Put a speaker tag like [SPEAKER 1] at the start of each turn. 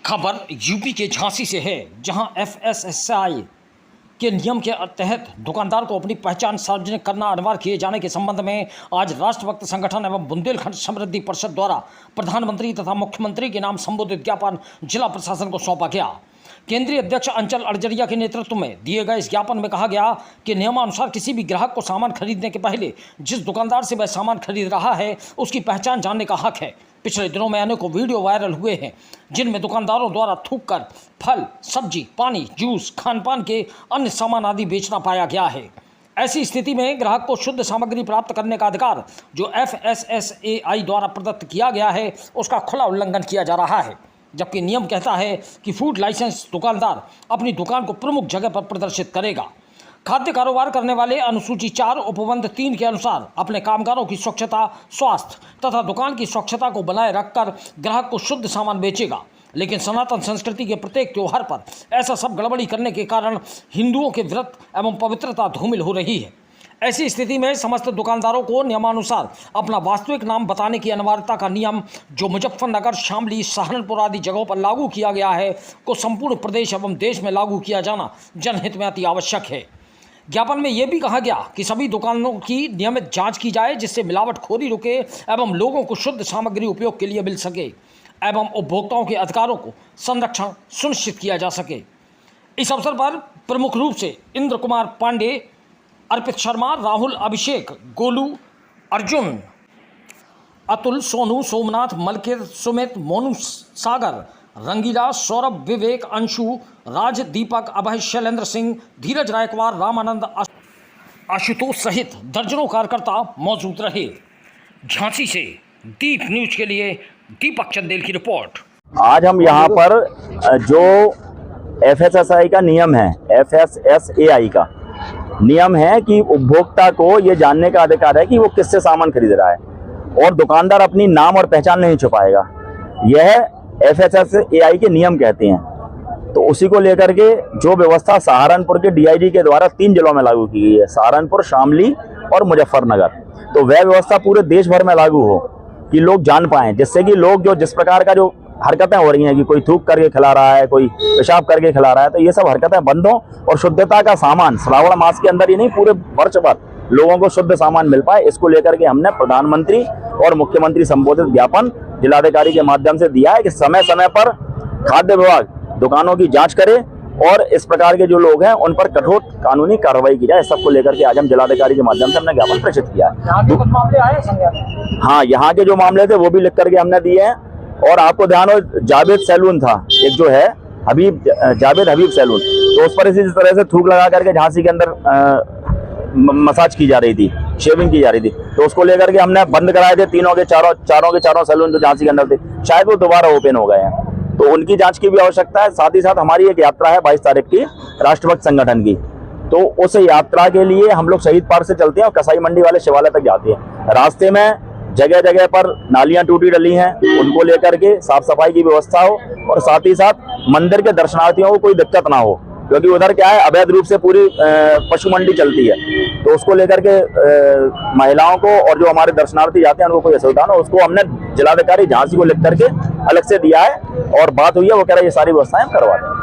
[SPEAKER 1] खबर यूपी के झांसी से है, जहां एफएसएसआई के नियम के तहत दुकानदार को अपनी पहचान सार्वजनिक करना अनिवार्य किए जाने के संबंध में आज राष्ट्रभक्त संगठन एवं बुंदेलखंड समृद्धि परिषद द्वारा प्रधानमंत्री तथा मुख्यमंत्री के नाम संबोधित ज्ञापन जिला प्रशासन को सौंपा गया। केंद्रीय अध्यक्ष अंचल अड़जरिया के नेतृत्व में दिए गए इस ज्ञापन में कहा गया कि नियमानुसार किसी भी ग्राहक को सामान खरीदने के पहले जिस दुकानदार से वह सामान खरीद रहा है उसकी पहचान जानने का हक है। पिछले दिनों में अनेकों वीडियो वायरल हुए हैं जिनमें दुकानदारों द्वारा थूककर फल, सब्जी, पानी, जूस, खान पान के अन्य सामान आदि बेचना पाया गया है। ऐसी स्थिति में ग्राहक को शुद्ध सामग्री प्राप्त करने का अधिकार जो एफएसएसएआई द्वारा प्रदत्त किया गया है उसका खुला उल्लंघन किया जा रहा है, जबकि नियम कहता है कि फूड लाइसेंस दुकानदार अपनी दुकान को प्रमुख जगह पर प्रदर्शित करेगा। खाद्य कारोबार करने वाले अनुसूची 4 उपबंध 3 के अनुसार अपने कामगारों की स्वच्छता, स्वास्थ्य तथा दुकान की स्वच्छता को बनाए रखकर ग्राहक को शुद्ध सामान बेचेगा। लेकिन सनातन संस्कृति के प्रत्येक त्योहार पर ऐसा सब गड़बड़ी करने के कारण हिंदुओं के व्रत एवं पवित्रता धूमिल हो रही है। ऐसी स्थिति में समस्त दुकानदारों को नियमानुसार अपना वास्तविक नाम बताने की अनिवार्यता का नियम जो मुजफ्फरनगर, शामली, सहारनपुर आदि जगहों पर लागू किया गया है को संपूर्ण प्रदेश एवं देश में लागू किया जाना जनहित में अति आवश्यक है। ज्ञापन में यह भी कहा गया कि सभी दुकानों की नियमित जांच की जाए जिससे मिलावटखोरी रुके एवं लोगों को शुद्ध सामग्री उपयोग के लिए मिल सके एवं उपभोक्ताओं के अधिकारों को संरक्षण सुनिश्चित किया जा सके। इस अवसर पर प्रमुख रूप से इंद्र कुमार पांडे, अर्पित शर्मा, राहुल, अभिषेक, गोलू, अर्जुन, अतुल, सोनू, सोमनाथ, मलकिर, सुमित, मोनू, सागर, रंगीला, सौरभ, विवेक, अंशु, राज, दीपक, अभय, शैलेंद्र सिंह, धीरज रायकवार, रामानंद, आशुतोष सहित दर्जनों कार्यकर्ता मौजूद रहे। झांसी से दीप न्यूज के लिए दीपक चंदेल की रिपोर्ट।
[SPEAKER 2] आज हम यहाँ पर जो एफएसएसआई का नियम है, एफएसएसएआई का नियम है कि उपभोक्ता को ये जानने का अधिकार है कि वो किससे सामान खरीद रहा है और दुकानदार अपनी नाम और पहचान नहीं छुपाएगा। यह एफएसएसएआई के नियम कहते हैं। तो उसी को लेकर के जो व्यवस्था सहारनपुर के डीआईजी के द्वारा 3 जिलों में लागू की गई है, सहारनपुर, शामली और मुजफ्फरनगर, तो वह व्यवस्था पूरे देश भर में लागू हो कि लोग जान पाएं, जिससे कि लोग जो जिस प्रकार का जो हरकतें हो रही हैं कि कोई थूक करके खिला रहा है, कोई पेशाब करके खिला रहा है, तो ये सब हरकतें बंद हो और शुद्धता का सामान श्रावण मास के अंदर ही नहीं पूरे वर्ष भर लोगों को शुद्ध सामान मिल पाए। इसको लेकर के हमने प्रधानमंत्री और मुख्यमंत्री संबोधित ज्ञापन जिलाधिकारी के माध्यम से दिया है कि समय समय पर खाद्य विभाग दुकानों की जांच करे और इस प्रकार के जो लोग हैं उन पर कठोर कानूनी कार्रवाई की जाए। सबको लेकर के आज हम जिलाधिकारी के माध्यम से हमने ज्ञापन प्रेषित किया है। हाँ, यहाँ के जो मामले थे वो भी लिख करके हमने दिए हैं। और आपको ध्यान हो, जावेद सैलून था एक जो है जावेद हबीब सैलून, तो उस पर इसी तरह से थूक लगा करके झांसी के अंदर मसाज की जा रही थी, शेविंग की जा रही थी, तो उसको लेकर के हमने बंद कराए थे। चारों के चारों सैलून जो झांसी के अंदर थे, शायद वो दोबारा ओपन हो गए हैं, तो उनकी जांच की भी आवश्यकता है। साथ ही साथ हमारी एक यात्रा है 22 तारीख की राष्ट्रभक्त संगठन की, तो उस यात्रा के लिए हम लोग शहीद पार्क से चलते हैं और कसाई मंडी वाले शिवालय तक जाते हैं। रास्ते में जगह जगह पर नालियां टूटी डली हैं, उनको लेकर के साफ सफाई की व्यवस्था हो और साथ ही साथ मंदिर के दर्शनार्थियों को कोई दिक्कत ना हो, क्योंकि उधर क्या है, अवैध रूप से पूरी पशु मंडी चलती है, तो उसको लेकर के महिलाओं को और जो हमारे दर्शनार्थी जाते हैं उनको कोई असुविधा ना हो, उसको हमने जिलाधिकारी झांसी को लिख करके अलग से दिया है और बात हुई है, वो कह रहा है ये सारी व्यवस्थाएं हम करवा दें।